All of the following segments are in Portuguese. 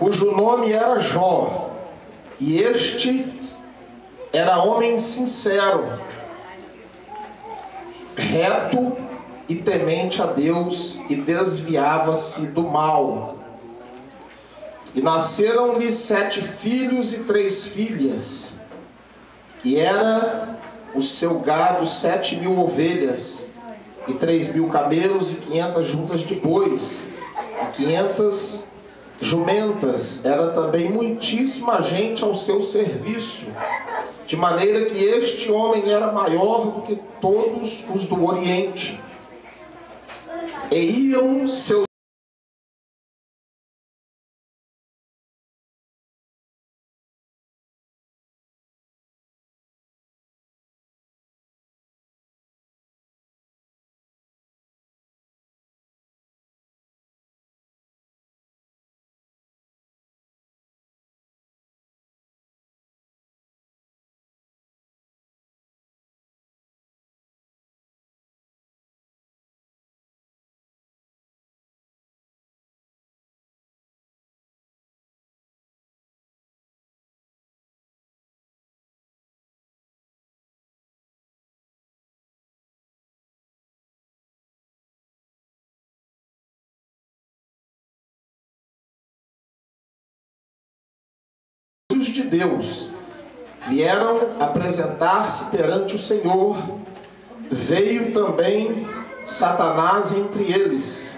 cujo nome era Jó, e este era homem sincero, reto e temente a Deus, e desviava-se do mal. E nasceram-lhe 7 filhos e 3 filhas, e era o seu gado 7.000 ovelhas, e 3.000 camelos, e 500 juntas de bois, e 500 jumentas. Era também muitíssima gente ao seu serviço, de maneira que este homem era maior do que todos os do Oriente. E iam seus de Deus vieram apresentar-se perante o Senhor, veio também Satanás entre eles.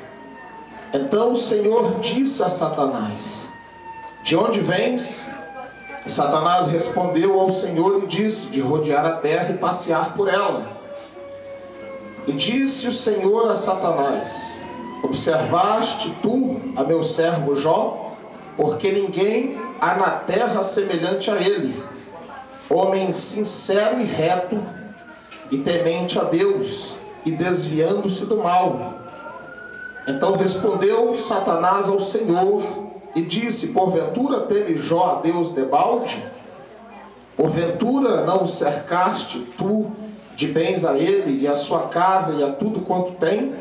Então o Senhor disse a Satanás: de onde vens? E Satanás respondeu ao Senhor e disse: de rodear a terra e passear por ela. E disse o Senhor a Satanás: observaste tu a meu servo Jó? Porque ninguém há na terra semelhante a ele, homem sincero e reto, e temente a Deus, e desviando-se do mal. Então respondeu Satanás ao Senhor e disse: porventura teme Jó a Deus debalde? Porventura não o cercaste tu de bens a ele, e a sua casa, e a tudo quanto tem?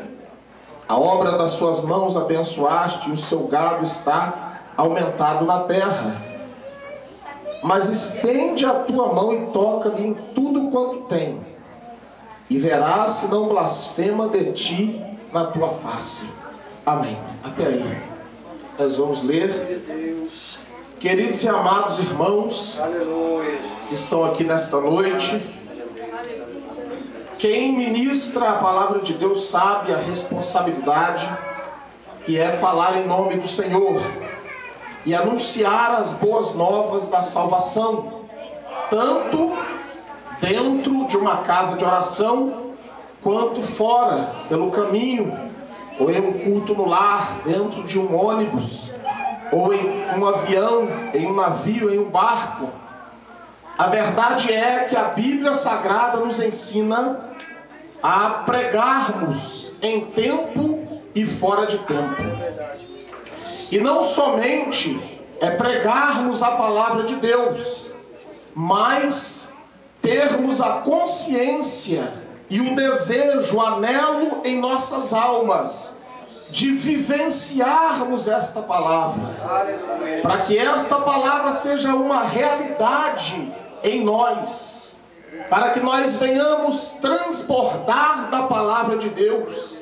A obra das suas mãos abençoaste, e o seu gado está aumentado na terra. Mas estende a tua mão e toca-lhe em tudo quanto tem, e verás se não blasfema de ti na tua face. Amém. Até aí nós vamos ler. Queridos e amados irmãos que estão aqui nesta noite, quem ministra a palavra de Deus sabe a responsabilidade que é falar em nome do Senhor e anunciar as boas novas da salvação, tanto dentro de uma casa de oração, quanto fora, pelo caminho, ou em um culto no lar, dentro de um ônibus, ou em um avião, em um navio, em um barco. A verdade é que a Bíblia Sagrada nos ensina a pregarmos em tempo e fora de tempo. E não somente pregarmos a palavra de Deus, mas termos a consciência e o desejo, o anelo em nossas almas de vivenciarmos esta palavra, para que esta palavra seja uma realidade em nós, para que nós venhamos transbordar da palavra de Deus,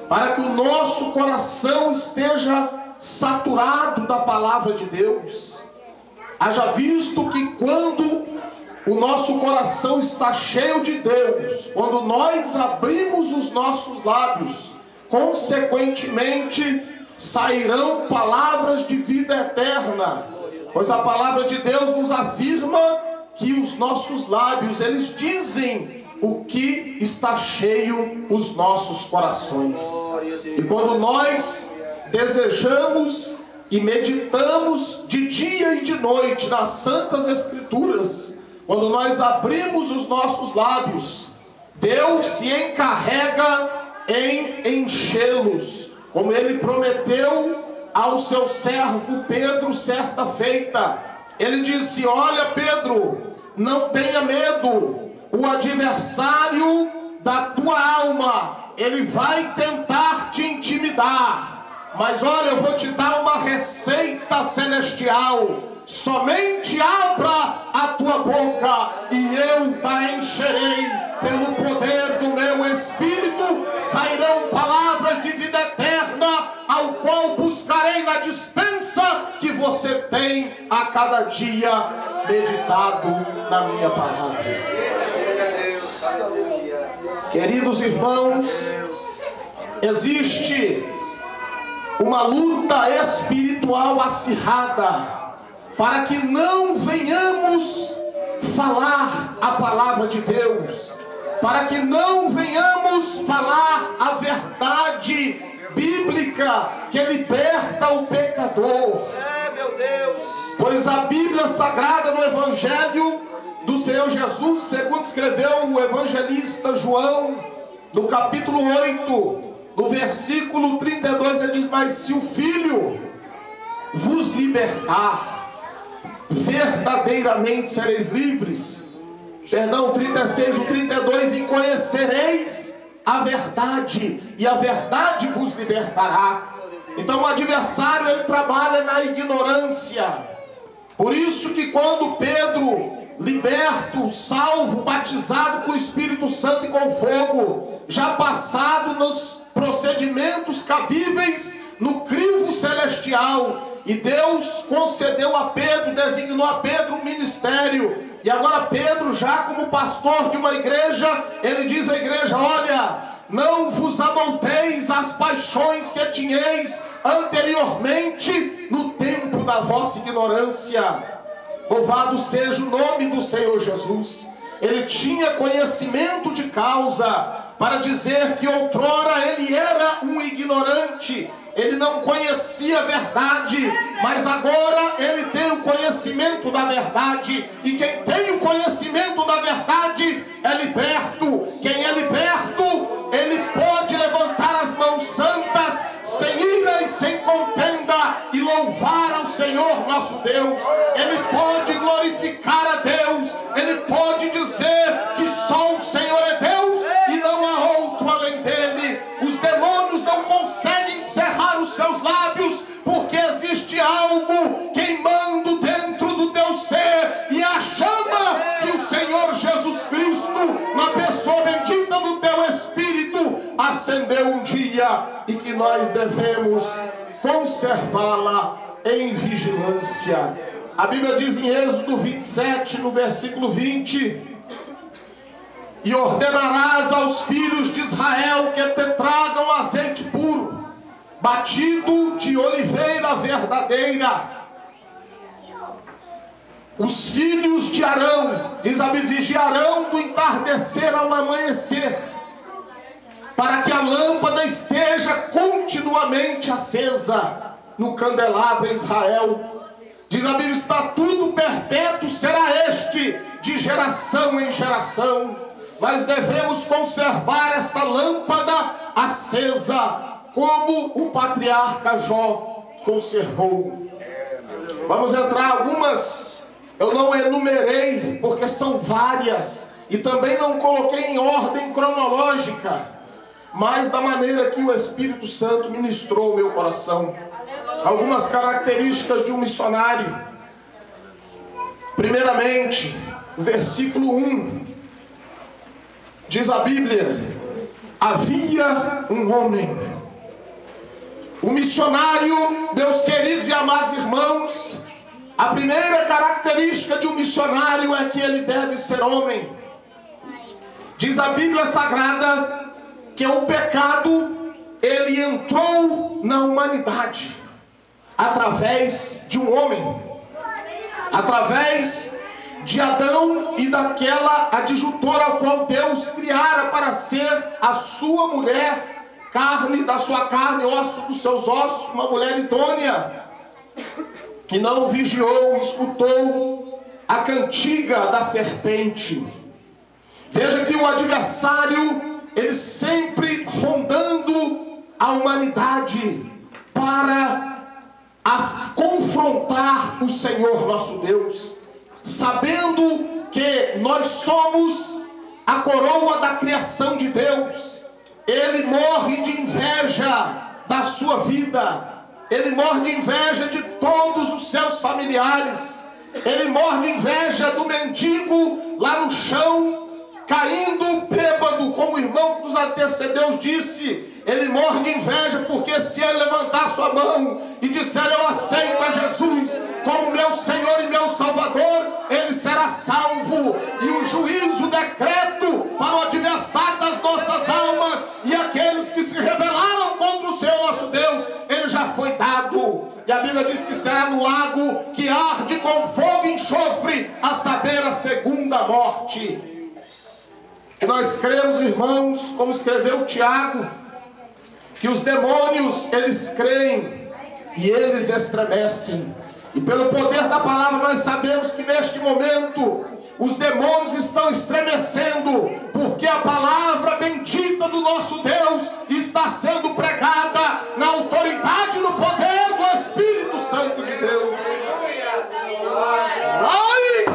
para que o nosso coração esteja saturado da palavra de Deus. Haja visto que quando o nosso coração está cheio de Deus, quando nós abrimos os nossos lábios, consequentemente sairão palavras de vida eterna, pois a palavra de Deus nos afirma que os nossos lábios, eles dizem o que está cheio os nossos corações. E quando nós desejamos e meditamos de dia e de noite nas Santas Escrituras, quando nós abrimos os nossos lábios, Deus se encarrega em enchê-los, como Ele prometeu ao seu servo Pedro certa feita. Ele disse: olha, Pedro, não tenha medo, o adversário da tua alma, ele vai tentar te intimidar, mas olha, eu vou te dar uma receita celestial. Somente abra a tua boca e eu te encherei. Pelo poder do meu Espírito sairão palavras de vida eterna, ao qual buscarei na dispensa que você tem a cada dia meditado na minha palavra. Queridos irmãos, existe uma luta espiritual acirrada para que não venhamos falar a palavra de Deus, para que não venhamos falar a verdade bíblica que liberta o pecador. Meu Deus! Pois a Bíblia Sagrada, no Evangelho do Senhor Jesus, segundo escreveu o evangelista João, no capítulo 8, no versículo 32, ele diz: mas se o Filho vos libertar, verdadeiramente sereis livres. Perdão, 36, o 32, e conhecereis a verdade, e a verdade vos libertará. Então o adversário, ele trabalha na ignorância. Por isso que quando Pedro, liberto, salvo, batizado com o Espírito Santo e com fogo, já passado nos procedimentos cabíveis no crivo celestial, e Deus concedeu a Pedro, designou a Pedro um ministério, e agora Pedro, já como pastor de uma igreja, ele diz à igreja: olha, não vos amoldeis às paixões que tinhais anteriormente no tempo da vossa ignorância. Louvado seja o nome do Senhor Jesus. Ele tinha conhecimento de causa para dizer que outrora ele era um ignorante, ele não conhecia a verdade, mas agora ele tem o conhecimento da verdade, e quem tem o conhecimento da verdade é liberto. Quem é liberto, ele pode levantar as mãos santas, sem ira e sem contenda, e louvar ao Senhor nosso Deus. Ele pode glorificar a Deus, ele pode dizer que só o Senhor é Deus e não há outro além dele. Os demônios não conseguem cerrar os seus lábios, porque existe algo queimando dentro do teu ser, e a chama que o Senhor Jesus Cristo, na pessoa bendita do teu Espírito, acendeu um dia, e que nós devemos conservá-la em vigilância. A Bíblia diz em Êxodo 27, no versículo 20: e ordenarás aos filhos de Israel que te tragam azeite puro, batido de oliveira verdadeira. Os filhos de Arão, diz a Bíblia, vigiarão do entardecer ao amanhecer, para que a lâmpada esteja continuamente acesa no candelabro em Israel. Diz a Bíblia: estatuto perpétuo será este, de geração em geração. Nós devemos conservar esta lâmpada acesa, como o patriarca Jó conservou. Vamos entrar algumas, eu não enumerei, porque são várias, e também não coloquei em ordem cronológica, mas da maneira que o Espírito Santo ministrou o meu coração. Algumas características de um missionário. Primeiramente, versículo 1, diz a Bíblia: havia um homem. O missionário, meus queridos e amados irmãos, a primeira característica de um missionário é que ele deve ser homem. Diz a Bíblia Sagrada que o pecado, ele entrou na humanidade através de um homem, através de Adão e daquela adjutora a qual Deus criara para ser a sua mulher, carne da sua carne, osso dos seus ossos, uma mulher idônea, que não vigiou, escutou a cantiga da serpente. Veja que o adversário, ele sempre rondando a humanidade para confrontar o Senhor nosso Deus, sabendo que nós somos a coroa da criação de Deus. Ele morre de inveja da sua vida, ele morre de inveja de todos os familiares. Ele morre de inveja do mendigo lá no chão, caindo bêbado, como o irmão que nos antecedeu disse. Ele morre de inveja porque se ele levantar sua mão e disser: eu aceito a Jesus como meu Senhor e meu Salvador, ele será salvo. E o juízo, o decreto para o adversário das nossas almas e aqueles que se rebelaram contra o Senhor nosso Deus, ele já foi dado. E a Bíblia diz que será no lago que arde com fogo e enxofre, a saber, a segunda morte. E nós cremos, irmãos, como escreveu Tiago, que os demônios, eles creem e eles estremecem. E pelo poder da palavra nós sabemos que neste momento os demônios estão estremecendo, porque a palavra bendita do nosso Deus está sendo pregada na autoridade e no poder do Espírito Santo de Deus. Ai,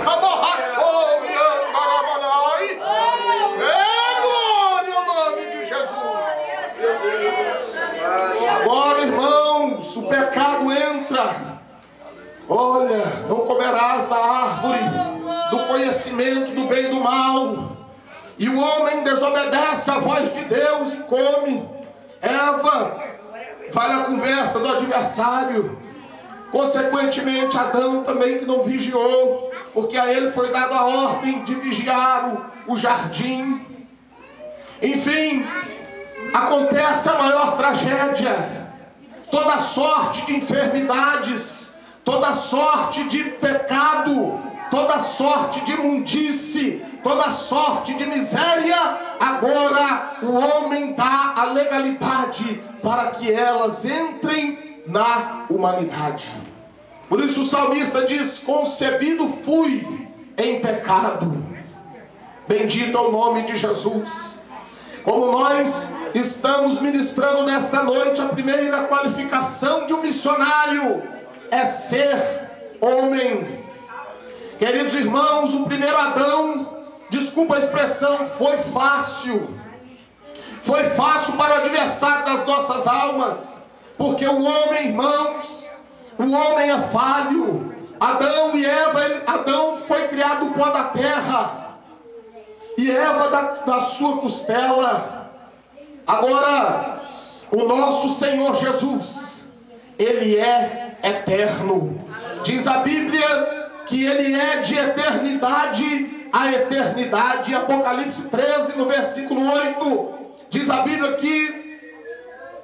glória ao nome de Jesus. Agora, irmãos, o pecado entra. Olha, não comerás da árvore do conhecimento do bem e do mal. E o homem desobedece à voz de Deus e come. Eva vai na conversa do adversário. Consequentemente, Adão também, que não vigiou, porque a ele foi dada a ordem de vigiar o jardim. Enfim, acontece a maior tragédia. Toda sorte de enfermidades, toda sorte de pecado, toda sorte de imundície, toda sorte de miséria, agora o homem dá a legalidade para que elas entrem na humanidade. Por isso o salmista diz: concebido fui em pecado. Bendito é o nome de Jesus. Como nós estamos ministrando nesta noite, a primeira qualificação de um missionário é ser homem. Queridos irmãos, o primeiro Adão, desculpa a expressão, foi fácil. Foi fácil para o adversário das nossas almas, porque o homem, irmãos, o homem é falho. Adão e Eva, Adão foi criado do pó da terra, e Eva da sua costela. Agora, o nosso Senhor Jesus, Ele é eterno. Diz a Bíblia que Ele é de eternidade a eternidade. Em Apocalipse 13, no versículo 8, diz a Bíblia que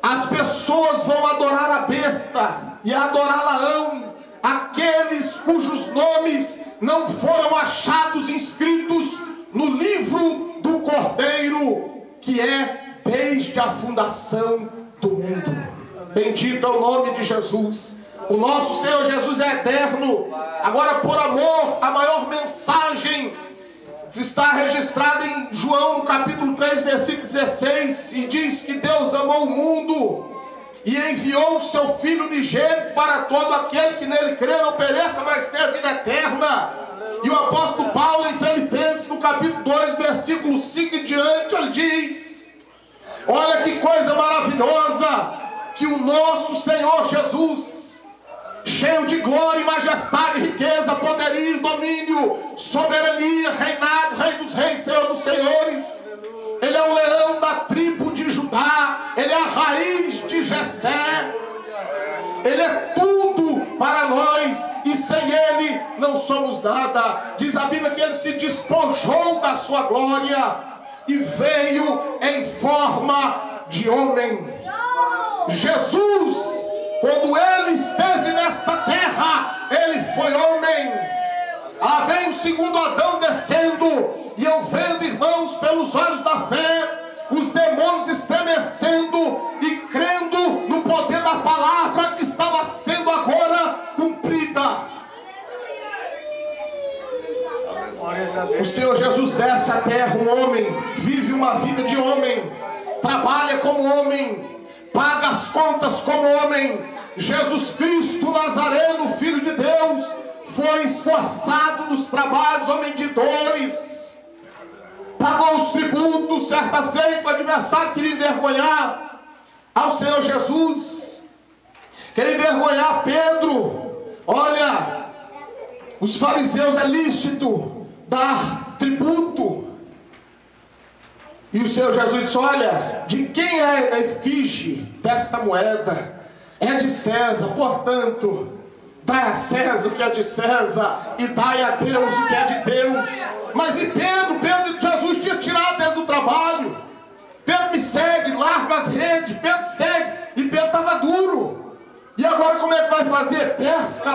as pessoas vão adorar a besta e adorá-la-ão, aqueles cujos nomes não foram achados inscritos no livro do Cordeiro, que é desde a fundação do mundo. Bendito é o nome de Jesus. O nosso Senhor Jesus é eterno. Agora, por amor, a maior mensagem está registrada em João, no capítulo 3, versículo 16, e diz que Deus amou o mundo e enviou o seu Filho unigênito para todo aquele que nele crê não pereça, mas tenha vida eterna. E o apóstolo Paulo, em Filipenses, no capítulo 2, versículo 5 em diante, ele diz: olha que coisa maravilhosa, que o nosso Senhor Jesus, cheio de glória e majestade, riqueza, poderio, domínio, soberania, reinado, Rei dos reis, Senhor dos senhores, Ele é o leão da tribo de Judá, Ele é a raiz de Jessé, Ele é tudo para nós, e sem Ele não somos nada. Diz a Bíblia que Ele se despojou da sua glória e veio em forma de homem. Jesus, quando Ele esteve nesta terra, Ele foi homem. Vem o segundo Adão descendo, e eu vendo, irmãos, pelos olhos da fé, os demônios estremecendo e crendo no poder da palavra que estava sendo agora cumprida. O Senhor Jesus desce à terra, um homem, vive uma vida de homem, trabalha como homem, paga as contas como homem. Jesus Cristo Nazareno, Filho de Deus, foi esforçado nos trabalhos, homem de dores, pagou os tributos. Certa feita o adversário queria envergonhar ao Senhor Jesus, queria envergonhar Pedro. Olha, Os fariseus é lícito dar tributo. E o Senhor Jesus disse: olha, de quem é a efígie desta moeda? É de César, portanto, dai a César o que é de César e dai a Deus o que é de Deus. Mas e Pedro, Jesus tinha tirado ele do trabalho. Pedro, me segue, larga as redes. Pedro segue, e Pedro estava duro. E agora como é que vai fazer? Pesca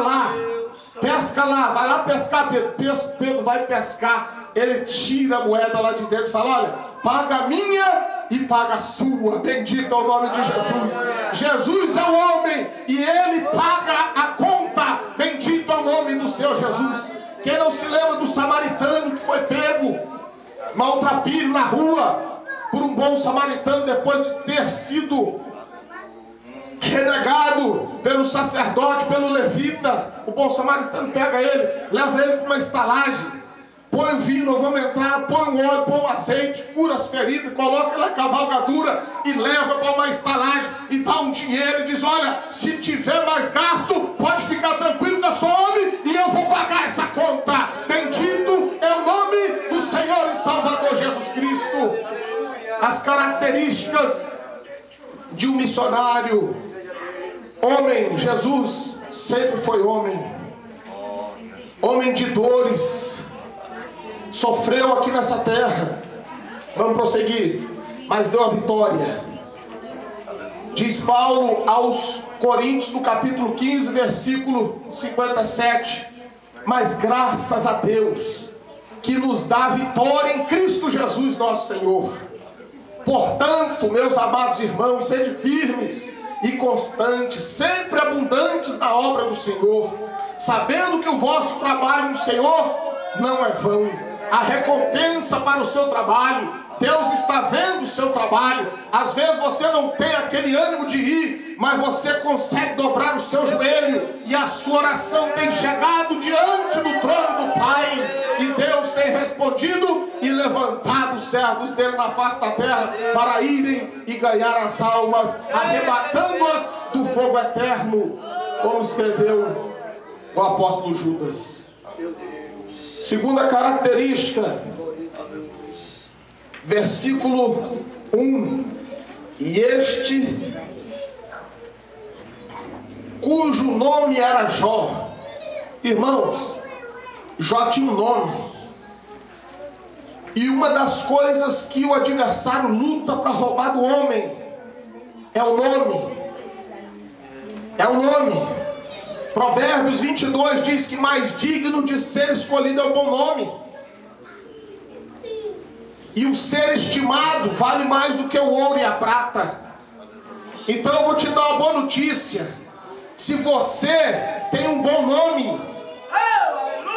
lá, vai lá pescar, Pedro. Pedro vai pescar. Ele tira a moeda lá de dentro e fala: olha, paga a minha e paga a sua. Bendito é o nome de Jesus. Jesus é o homem e ele paga a conta. Bendito é o nome do Senhor Jesus. Quem não se lembra do samaritano que foi pego, maltrapilho na rua, por um bom samaritano, depois de ter sido renegado pelo sacerdote, pelo levita? O bom samaritano pega ele, leva ele para uma estalagem, põe o vinho, vamos entrar, põe o óleo, põe o azeite, cura as feridas, coloca na cavalgadura e leva para uma estalagem e dá um dinheiro e diz: olha, se tiver mais gasto, pode ficar tranquilo que eu sou homem e eu vou pagar essa conta. Bendito é o nome do Senhor e Salvador Jesus Cristo. As características de um missionário homem. Jesus sempre foi homem de dores, sofreu aqui nessa terra, vamos prosseguir, mas deu a vitória. Diz Paulo aos Coríntios, no capítulo 15, versículo 57: mas graças a Deus que nos dá vitória em Cristo Jesus nosso Senhor. Portanto, meus amados irmãos, sede firmes e constantes, sempre abundantes na obra do Senhor, sabendo que o vosso trabalho no Senhor não é vão. A recompensa para o seu trabalho, Deus está vendo o seu trabalho. Às vezes você não tem aquele ânimo de ir, mas você consegue dobrar o seu joelho e a sua oração tem chegado diante do trono do Pai, e Deus tem respondido e levantado os servos dele na face da terra para irem e ganhar as almas, arrebatando-as do fogo eterno, como escreveu o apóstolo Judas. Segunda característica, versículo 1: e este, cujo nome era Jó. Irmãos, Jó tinha um nome. E uma das coisas que o adversário luta para roubar do homem é o nome. É o nome. Provérbios 22 diz que mais digno de ser escolhido é o bom nome. E o ser estimado vale mais do que o ouro e a prata. Então eu vou te dar uma boa notícia: se você tem um bom nome,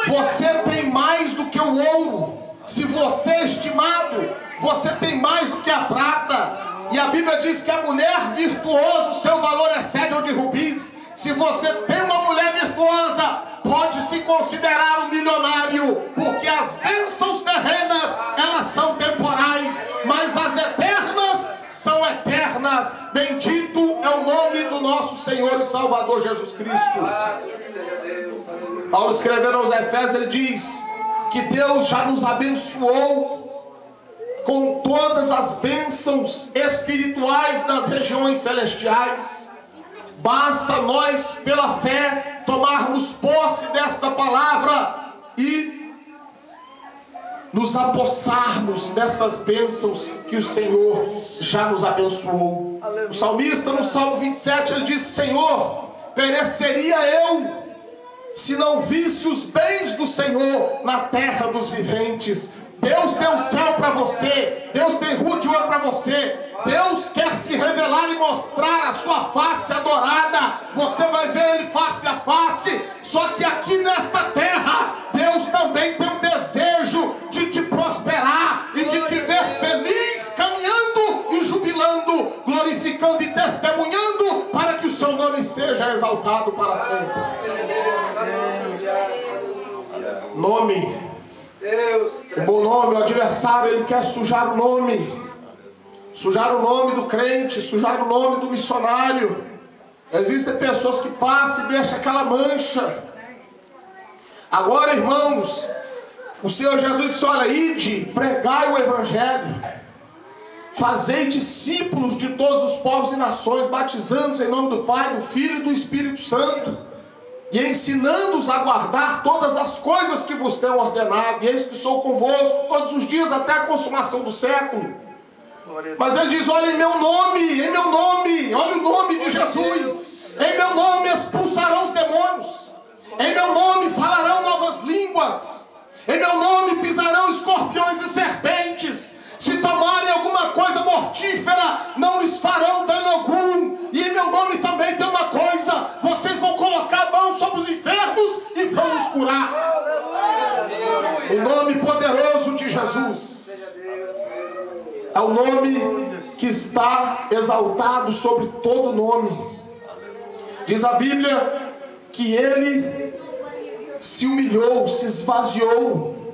você tem mais do que o ouro. Se você é estimado, você tem mais do que a prata. E a Bíblia diz que a mulher virtuosa, o seu valor excede o de rubis. Se você tem uma mulher virtuosa, pode se considerar um milionário, porque as bênçãos terrenas, elas são temporais, mas as eternas são eternas. Bendito é o nome do nosso Senhor e Salvador Jesus Cristo. Paulo, escrevendo aos Efésios, ele diz que Deus já nos abençoou com todas as bênçãos espirituais nas regiões celestiais. Basta nós, pela fé, tomarmos posse desta palavra e nos apossarmos dessas bênçãos que o Senhor já nos abençoou. O salmista, no Salmo 27, ele diz: Senhor, pereceria eu se não visse os bens do Senhor na terra dos viventes. Deus deu o céu para você, Deus tem rua de ouro para você. Deus quer se revelar e mostrar a sua face adorada. Você vai ver Ele face a face. Só que aqui nesta terra, Deus também tem um desejo de te prosperar e de te ver feliz, caminhando e jubilando, glorificando e testemunhando, para que o seu nome seja exaltado para sempre. Nome. O bom nome, o adversário, ele quer sujar o nome. Sujar o nome do crente, sujar o nome do missionário. Existem pessoas que passam e deixam aquela mancha. Agora, irmãos, o Senhor Jesus disse: olha, ide, pregai o Evangelho, fazei discípulos de todos os povos e nações, batizando-os em nome do Pai, do Filho e do Espírito Santo, e ensinando-os a guardar todas as coisas que vos tenho ordenado, e eis que sou convosco todos os dias até a consumação do século. Mas ele diz: olha, em meu nome, olha o nome de Jesus, em meu nome expulsarão os demônios, em meu nome falarão novas línguas, em meu nome pisarão escorpiões e serpentes, se tomarem alguma coisa mortífera, não lhes farão dano algum, e em meu nome também tem uma coisa: vocês vão colocar a mão sobre os enfermos e vão os curar. O nome poderoso de Jesus é o nome que está exaltado sobre todo nome. Diz a Bíblia que ele se humilhou, se esvaziou,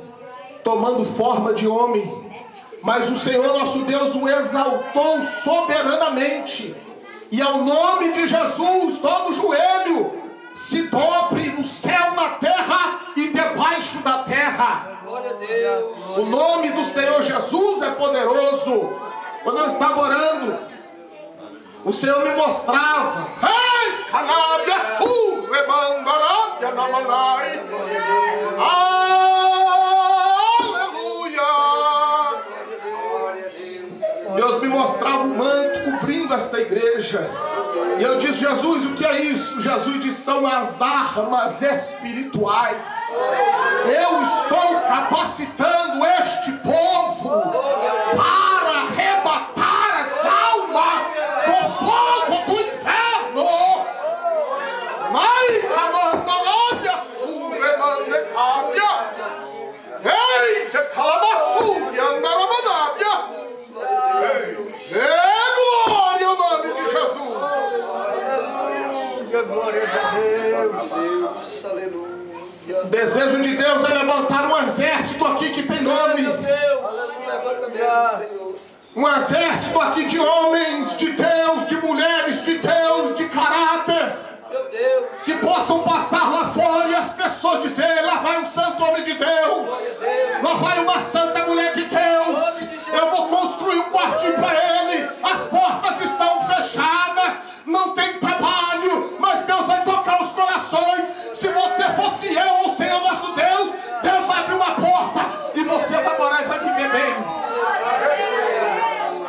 tomando forma de homem. Mas o Senhor nosso Deus o exaltou soberanamente. E ao nome de Jesus, todo joelho se dobre no céu, na terra e debaixo da terra. O nome do Senhor Jesus é poderoso. Quando eu estava orando, o Senhor me mostrava: ei, canábia, sul, rebandarábia, namanai. Deus me mostrava o manto cobrindo esta igreja. E eu disse: Jesus, o que é isso? Jesus disse: são as armas espirituais. Eu estou capacitando este povo para arrebatar as almas do fogo do inferno. Mai calandarábia, suremandecábia. Ei, de calamassúria, andarabanábia. Glória ao nome de Jesus. Glória a Deus. Aleluia. O desejo de Deus é levantar um exército aqui que tem nome. Um exército aqui de homens de Deus, de mulheres de Deus, de caráter, que possam passar lá fora e as pessoas dizerem: lá vai um santo homem de Deus, lá vai uma santa mulher de Deus. Eu vou construir um quartinho para ele. As portas estão fechadas, não tem trabalho, mas Deus vai tocar os corações. Se você for fiel ao Senhor nosso Deus, Deus vai abrir uma porta e você vai morar e vai viver bem.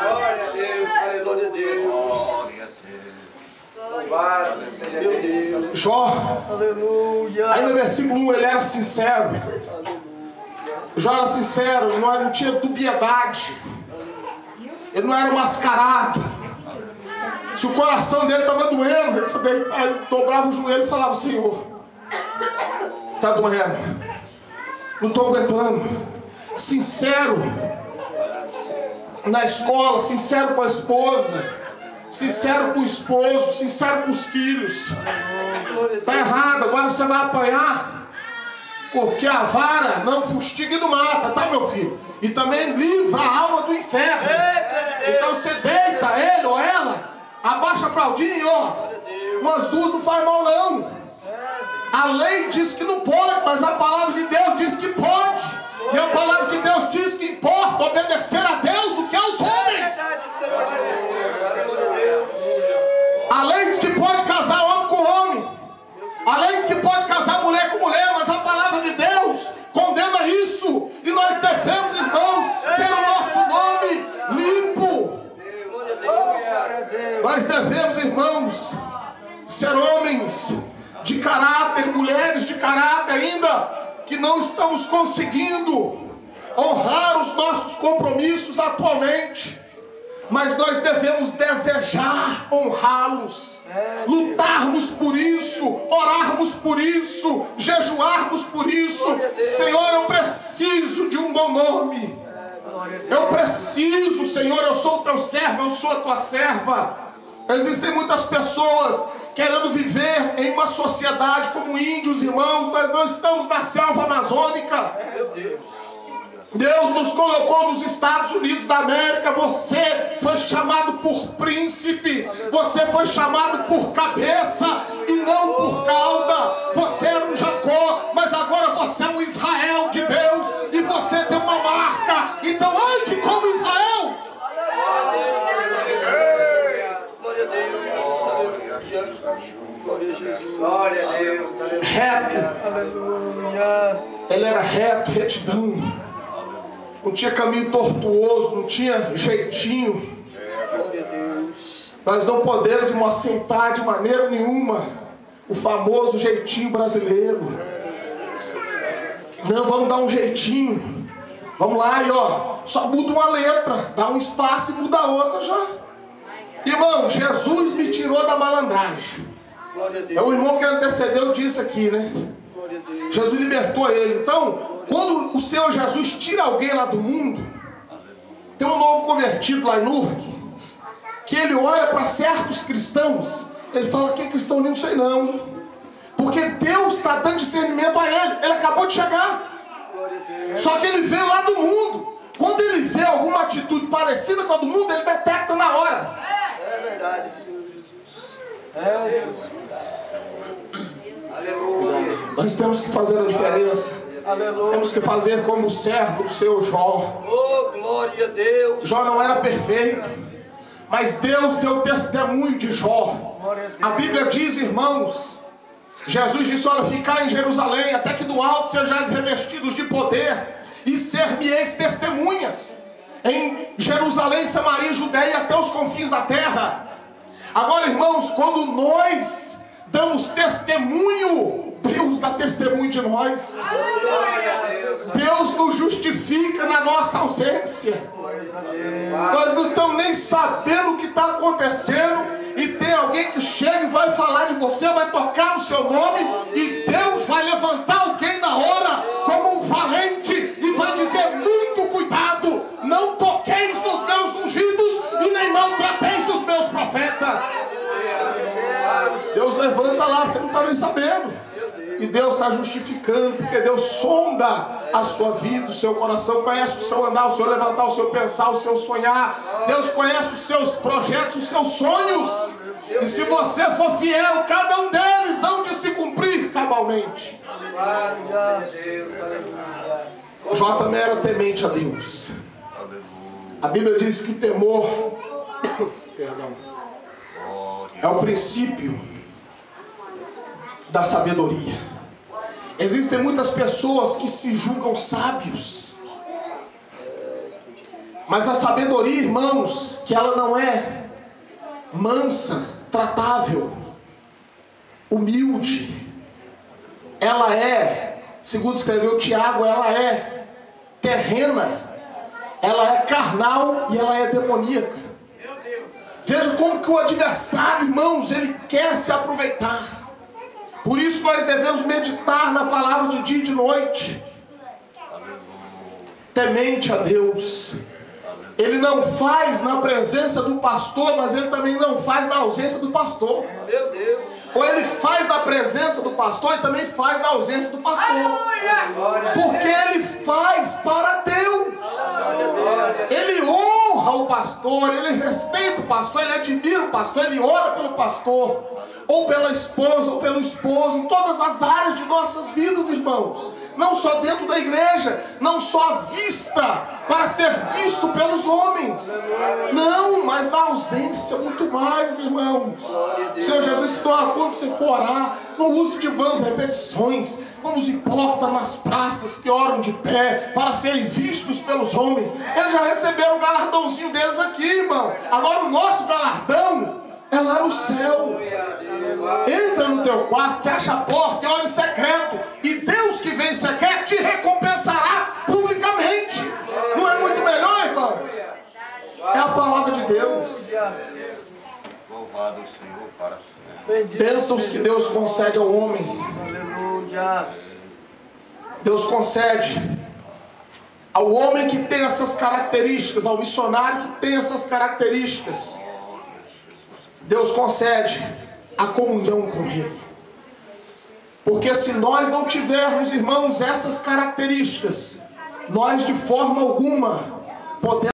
Glória a Deus, glória a Deus. Louvado seja Deus. Jó, Aleluia. aí no versículo 1, ele era sincero. Jó era sincero, não tinha dubiedade, ele não era mascarado. Se o coração dele estava doendo, ele dobrava o joelho e falava: Senhor, está doendo, não estou aguentando. Sincero na escola, sincero com a esposa, sincero com o esposo, sincero com os filhos. Está errado, agora você vai apanhar, porque a vara não fustiga e não mata, tá, meu filho? E também livra a alma do inferno. Então você deita ele ou ela, abaixa a fraldinha, ó, umas duas não faz mal não. A lei diz que não pode, mas a palavra de Deus diz que pode. E a palavra de Deus diz que importa obedecer a Deus do que aos homens. A lei diz que pode casar homem com homem, a lei diz que pode casar mulher com mulher, mas a palavra de Deus condena isso. E nós devemos, irmãos, ter o nosso nome limpo. Nós devemos, irmãos, ser homens de caráter, mulheres de caráter, ainda que não estamos conseguindo honrar os nossos compromissos atualmente, mas nós devemos desejar honrá-los, lutarmos por isso, orarmos por isso, jejuarmos por isso. Senhor, eu preciso de um bom nome. Eu preciso, Senhor, eu sou o teu servo, eu sou a tua serva. Existem muitas pessoas querendo viver em uma sociedade como índios, irmãos. Nós não estamos na selva amazônica. Deus nos colocou nos Estados Unidos da América. Você foi chamado por príncipe, você foi chamado por cabeça e não por cauda. Você era um Jacó, mas agora você reto. Aleluia. Ele era reto, retidão. Não tinha caminho tortuoso, não tinha jeitinho. Glória a Deus. Nós não podemos, irmão, assentar de maneira nenhuma o famoso jeitinho brasileiro. Não, vamos dar um jeitinho. Vamos lá e ó, só muda uma letra, dá um espaço e muda a outra já. Irmão, Jesus me tirou da malandragem. Glória a Deus. É o irmão que antecedeu disse aqui, né? Glória a Deus. Jesus libertou ele. Então, quando o Senhor Jesus tira alguém lá do mundo, tem um novo convertido lá em Nurque, que ele olha para certos cristãos, ele fala, que cristão? Nem sei não. Porque Deus está dando discernimento a ele. Ele acabou de chegar. Glória a Deus. Só que ele veio lá do mundo. Quando ele vê alguma atitude parecida com a do mundo, ele detecta na hora. É verdade, Senhor Jesus. É Jesus. Aleluia. Nós temos que fazer a diferença. Aleluia. Temos que fazer como o servo do seu Jó. Oh, glória a Deus. Jó não era perfeito, mas Deus deu testemunho de Jó. Glória a Deus. A Bíblia diz, irmãos, Jesus disse, olha, ficai em Jerusalém, até que do alto sejais revestidos de poder, e ser-me-eis testemunhas em Jerusalém, Samaria, Judeia, até os confins da terra. Agora, irmãos, quando nós damos testemunho, Deus dá testemunho de nós. Glória a Deus. Deus nos justifica na nossa ausência. Nós não estamos nem sabendo o que está acontecendo, e tem alguém que chega e vai falar de você, vai tocar no seu nome, e Deus vai levantar alguém na hora como um valente e vai dizer, muito cuidado, não toqueis nos meus ungidos e nem maltrateis os meus profetas. Deus levanta lá, você não está nem sabendo. E Deus está justificando, porque Deus sonda a sua vida, o seu coração, conhece o seu andar, o seu levantar, o seu pensar, o seu sonhar. Deus conhece os seus projetos, os seus sonhos. E se você for fiel, cada um deles hão de se cumprir cabalmente. Glória a Deus. Aleluia. Jó também era temente a Deus. A Bíblia diz que temor é o princípio da sabedoria. Existem muitas pessoas que se julgam sábios, mas a sabedoria, irmãos, que ela não é mansa, tratável, humilde, ela é, segundo escreveu Tiago, ela é terrena, ela é carnal e ela é demoníaca. Veja como que o adversário, irmãos, ele quer se aproveitar. Por isso nós devemos meditar na palavra de dia e de noite. Temente a Deus. Ele não faz na presença do pastor, mas ele também não faz na ausência do pastor. Meu Deus. Ou ele faz na presença do pastor e também faz na ausência do pastor. Porque ele faz para Deus. Ele honra o pastor, ele respeita o pastor, ele admira o pastor, ele ora pelo pastor, ou pela esposa, ou pelo esposo, em todas as áreas de nossas vidas, irmãos. Não só dentro da igreja, não só à vista, para ser visto pelos homens. Não, mas na ausência, muito mais, irmãos. O Senhor Jesus ensinou, quando você for orar, não use de vãs repetições. Não os importa nas praças que oram de pé para serem vistos pelos homens. Eles já receberam o galardãozinho deles aqui, irmão. Agora o nosso galardão é lá no céu. Entra no teu quarto, fecha a porta e ora em secreto. E Deus que vem em secreto te recompensará publicamente. Não é muito melhor, irmão? É a palavra de Deus. Louvado o Senhor para sempre. Bênçãos que Deus concede ao homem. Aleluia. Deus concede ao homem que tem essas características, ao missionário que tem essas características. Deus concede a comunhão com Ele. Porque se nós não tivermos, irmãos, essas características, nós de forma alguma podemos